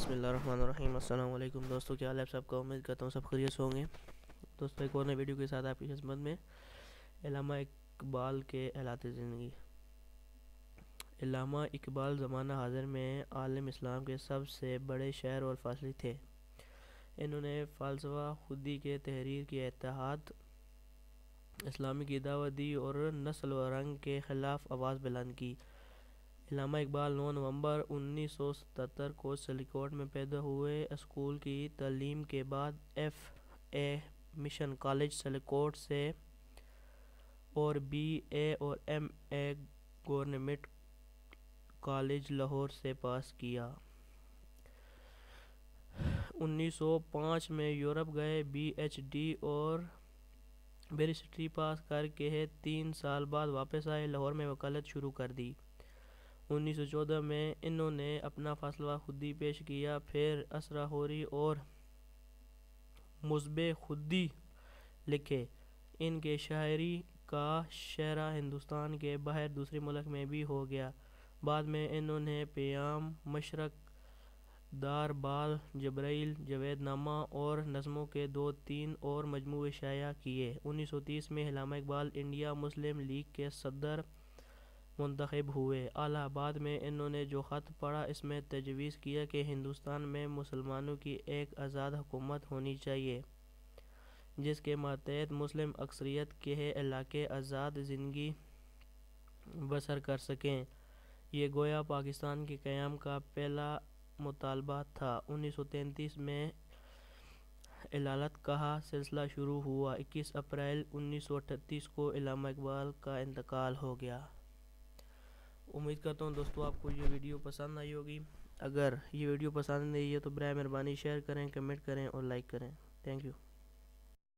بسم اللہ الرحمن الرحیم۔ السلام علیکم دوستو، کیا حال ہے آپ سب کا؟ امید کرتا ہوں سب خیریت سے ہوں گے۔ دوستو ایک اور نئے ویڈیو کے ساتھ آپ کی خدمت میں۔ علامہ اقبال کے احالات زندگی۔ علامہ اقبال زمانہ حاضر میں عالم اسلام کے سب سے بڑے شاعر اور فلسفی تھے۔ انہوں نے فلسفہ خودی کے تحریر کی اتحاد اسلامی کی دعوت دی اور نسل و رنگ کے خلاف آواز بلند کی۔ علامہ اقبال 9 نومبر 1977 کو سلیکوٹ میں پیدا ہوئے۔ اسکول کی تعلیم کے بعد F A mission college Sialkot سے اور بی اے اور M A government college Lahore سے پاس کیا۔ 1905 میں یورپ گئے، بی ایچ ڈی اور بیرسٹری پاس کر کے 3 سال بعد واپس آئے، لاہور میں وکالت شروع کر دی۔ 1914 میں انہوں نے اپنا فلسفہ خودی پیش کیا، پھر اسرار حوری اور مذہب خودی لکھے۔ ان کے شاعری کا شہرہ ہندوستان کے باہر دوسرے ملک میں بھی ہو گیا۔ بعد میں انہوں نے پیام، مشرق، دار بال، جبرائیل، جاوید نامہ اور نظموں کے 2-3 اور مجموعے شائع کیے۔ 1930 میں علامہ اقبال انڈیا مسلم لیگ کے صدر منتخب ہوئے۔ الہ آباد میں انہوں نے جو خط پڑھا، اس میں تجویز کیا کہ ہندوستان میں مسلمانوں کی ایک آزاد حکومت ہونی چاہیے، جس کے ماتحت مسلم اکثریت کے علاقے آزاد زندگی بسر کر سکیں۔ یہ گویا پاکستان کے قیام کا پہلا مطالبہ تھا۔ 1933 میں علالت کا سلسلہ شروع ہوا۔ 21 اپریل 1938 کو علامہ اقبال کا انتقال ہو گیا۔ امید کرتا ہوں دوستو آپ کو یہ ویڈیو پسند آئی ہوگی۔ اگر یہ ویڈیو پسند نہیں ہے تو برائے مہربانی شیئر کریں، کمنٹ کریں اور لائک کریں۔ Thank you.